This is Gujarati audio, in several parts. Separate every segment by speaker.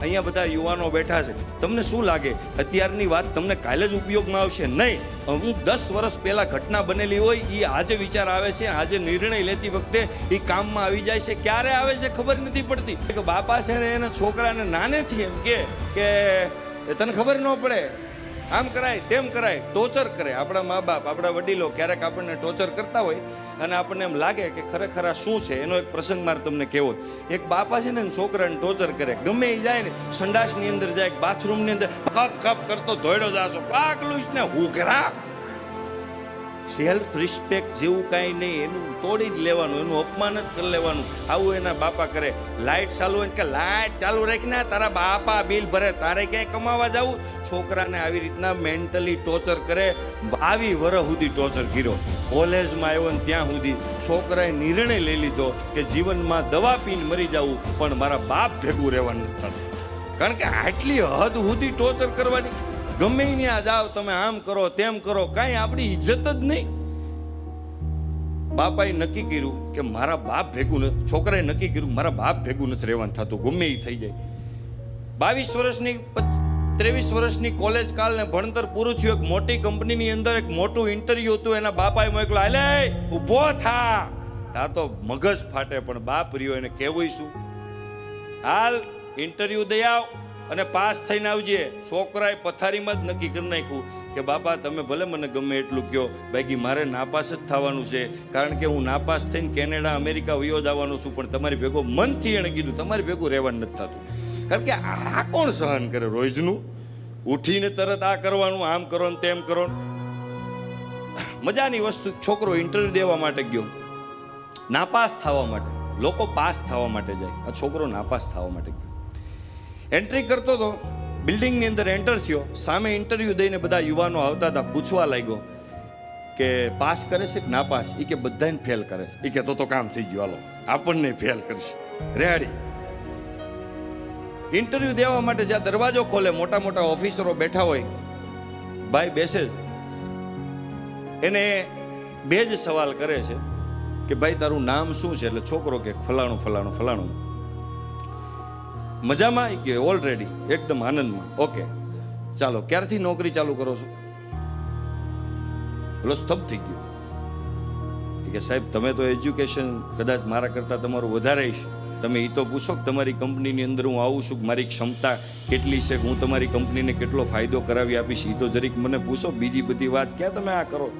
Speaker 1: અહીંયા બધા યુવાનો બેઠા છે, તમને શું લાગે અત્યારની વાત તમને કાલે જ ઉપયોગમાં આવશે? નહીં. હું 10 વર્ષ પહેલા ઘટના બનેલી હોય એ આજે વિચાર આવે છે, આજે નિર્ણય લેતી વખતે એ કામમાં આવી જાય છે. ક્યારે આવે છે ખબર નથી પડતી. કે બાપા છે ને એના છોકરાને નાનેથી એમ કે તને ખબર ન પડે, આમ કરાય તેમ કરાય, ટોર્ચર કરે. આપણા મા બાપ, આપણા વડીલો ક્યારેક આપણને ટોર્ચર કરતા હોય અને આપણને એમ લાગે કે ખરેખર આ શું છે. એનો એક પ્રસંગ મારે તમને કહેવો. એક બાપા છે ને છોકરાને ટોર્ચર કરે. ગમે એ જાય ને, સંડાસની અંદર જાય, બાથરૂમની અંદર કપ કપ કરતો ધોયડો જાશો, પાકલું ને ઉઘરા. સેલ્ફ રિસ્પેક્ટ જેવું કાંઈ નહીં, એનું તોડી જ લેવાનું, એનું અપમાન જ કરી લેવાનું. આવું એના બાપા કરે. લાઇટ ચાલુ હોય કે લાઇટ ચાલુ રાખીને તારા બાપા બિલ ભરે, તારે ક્યાંય કમાવા જવું. છોકરાને આવી રીતના મેન્ટલી ટોર્ચર કરે. 22 વર્ષ સુધી ટોર્ચર કર્યો. કોલેજમાં આવ્યો ને ત્યાં સુધી છોકરાએ નિર્ણય લઈ લીધો કે જીવનમાં દવા પીને મરી જવું, પણ મારા બાપ ભેગું રહેવાનું નથી થતું. કારણ કે આટલી હદ સુધી ટોર્ચર કરવાની. ગમે ત્યાં જાઓ તમે, આમ કરો તેમ કરો, કાંઈ આપણી ઇજ્જત જ નહીં. બાપાએ નક્કી કર્યું કે મારા બાપ ભેગું નથી, છોકરાએ નક્કી કર્યું મારા બાપ ભેગું નથી રહેવાનું થતું, ગમે એ થઈ જાય. 22 વર્ષની 23 વર્ષની કોલેજ કાલને ભણતર પૂરું થયું. એક મોટી કંપનીની અંદર એક મોટું ઇન્ટરવ્યુ હતું. એના બાપાએ મોકલો, હાલે ઊભો થા. તા તો મગજ ફાટે, પણ બાપ રહ્યો એને કહેવું શું? હાલ ઇન્ટરવ્યુ દઈ આવ અને પાસ થઈને આવજે. છોકરાએ પથારીમાં જ નક્કી કરી નાખ્યું કે બાપા તમે ભલે મને ગમે એટલું કહો, બાકી મારે નાપાસ જ થવાનું છે. કારણ કે હું નાપાસ થઈને કેનેડા અમેરિકા વયો જવાનો છું, પણ તમારી ભેગો મનથી એણે કીધું તમારી ભેગું રહેવાનું નથી થતું. કારણ કે આ કોણ સહન કરે રોજનું? ઉઠીને તરત આ કરવાનું, આમ કરો ને તેમ કરો. મજાની વસ્તુ. છોકરો ઇન્ટરવ્યુ દેવા માટે ગયો, નાપાસ થવા માટે. લોકો પાસ થવા માટે જાય, આ છોકરો નાપાસ થવા માટે ગયો. એન્ટ્રી કરતો હતો, બિલ્ડિંગની અંદર એન્ટર થયો. સામે ઇન્ટરવ્યુ દઈને બધા યુવાનો આવતા હતા. પૂછવા લાગ્યો કે પાસ કરે છે કે નાપાસ? એ કે બધાને ફેલ કરે છે. એ કે તો કામ થઈ ગયું, હાલો આપણને ફેલ કરશે. રેડી. ઇન્ટરવ્યુ દેવા માટે જ્યાં દરવાજો ખોલે, મોટા મોટા ઓફિસરો બેઠા હોય, ભાઈ બેસે, એને 2 જ સવાલ કરે છે કે ભાઈ તારું નામ શું છે? એટલે છોકરો કે ફલાણું ફલાણું ફલાણું. મજામાં? કે ઓલરેડી એકદમ આનંદમાં. ઓકે ચાલો, ક્યારથી નોકરી ચાલુ કરો છો? પેલો સ્તબ્ધ થઈ ગયો. કે સાહેબ તમે તો એજ્યુકેશન કદાચ મારા કરતાં તમારું વધારે છે. તમે એ તો પૂછો કે તમારી કંપનીની અંદર હું આવું છું, મારી ક્ષમતા કેટલી છે, હું તમારી કંપનીને કેટલો ફાયદો કરાવી આપીશ, એ તો જરીક મને પૂછો. બીજી બધી વાત ક્યાં તમે આ કરો?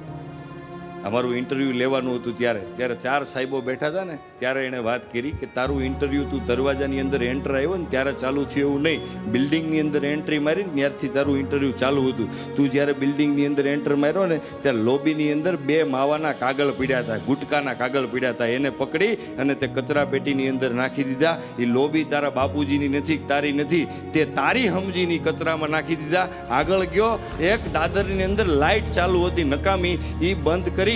Speaker 1: અમારું ઇન્ટરવ્યૂ લેવાનું હતું ત્યારે 4 સાહેબો બેઠા હતા ને, ત્યારે એણે વાત કરી કે તારું ઇન્ટરવ્યૂ તું દરવાજાની અંદર એન્ટર આવ્યો ને ત્યારે ચાલુ થયું એવું નહીં. બિલ્ડિંગની અંદર એન્ટ્રી મારી ને ત્યારથી તારું ઇન્ટરવ્યૂ ચાલુ હતું. તું જ્યારે બિલ્ડિંગની અંદર એન્ટર માર્યો ને ત્યારે લોબીની અંદર 2 માવાના કાગળ પડ્યા હતા, ગુટકાના કાગળ પડ્યા હતા. એને પકડી અને તે કચરા પેટીની અંદર નાખી દીધા. એ લોબી તારા બાપુજીની નથી, તારી નથી, તે તારી સમજીની કચરામાં નાખી દીધા. આગળ ગયો, એક દાદરની અંદર લાઇટ ચાલુ હતી નકામી, એ બંધ કરી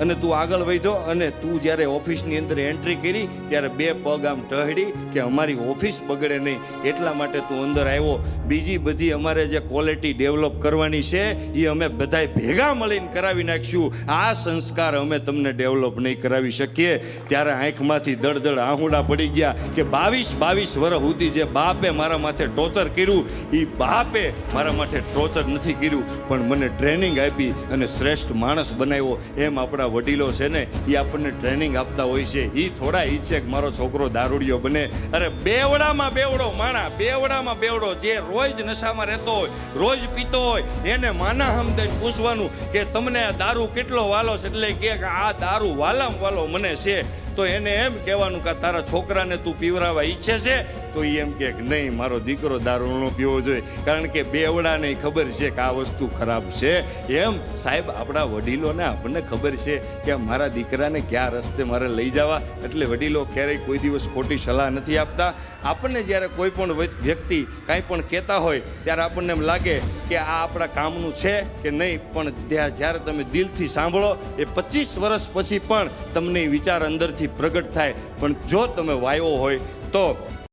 Speaker 1: અને તું આગળ વધ્યો. અને તું જ્યારે ઓફિસની અંદર એન્ટ્રી કરી ત્યારે 2 પગ આમ ટહડી કે અમારી ઓફિસ બગડે નહીં, એટલા માટે તું અંદર આવ્યો. બીજી બધી અમારે જે ક્વોલિટી ડેવલપ કરવાની છે એ અમે બધાય ભેગા મળીને કરાવી નાખીશું. આ સંસ્કાર અમે તમને ડેવલપ નહીં કરાવી શકીએ. ત્યારે આંખમાંથી દળદળ આહુડા પડી ગયા કે 22 વર્ષ સુધી જે બાપે મારા માથે ટોર્ચર કર્યું, એ બાપે મારા માથે ટોર્ચર નથી કર્યું, પણ મને ટ્રેનિંગ આપી અને શ્રેષ્ઠ માણસ બનાવ્યો. એમ આપણા વડીલો છે ને, એ આપણને ટ્રેનિંગ આપતા હોય છે. એ થોડા ઈચ્છે કે મારો છોકરો દારૂડિયો બને. અરે બેવડામાં બેવડો માણા, બેવડામાં બેવડો જે રોજ નશામાં રહેતો હોય, રોજ પીતો હોય, એને માના હમદઈને પૂછવાનું કે તમને આ દારૂ કેટલો વાલો છે? એટલે કે આ દારૂ વાલામ વાલો મને છે. તો એને એમ કહેવાનું કે તારા છોકરાને તું પીવરાવા ઈચ્છે છે? તો એ એમ કે નહીં, મારો દીકરો દારૂ ન પીવો જોઈએ, કારણ કે બેવડાને ખબર છે કે આ વસ્તુ ખરાબ છે. એમ સાહેબ આપણા વડીલોને આપણને ખબર છે કે મારા દીકરાને કયા રસ્તે મારે લઈ જવા. એટલે વડીલો ક્યારેય કોઈ દિવસ ખોટી સલાહ નથી આપતા. આપણને જ્યારે કોઈ પણ વ્યક્તિ કાંઈ પણ કહેતા હોય ત્યારે આપણને એમ લાગે કે આ આપણા કામનું છે કે નહીં, પણ જ્યારે તમે દિલથી સાંભળો, એ 25 વર્ષ પછી પણ તમને વિચાર અંદરથી પ્રગટ થાય. પણ જો તમે વાયો હોય તો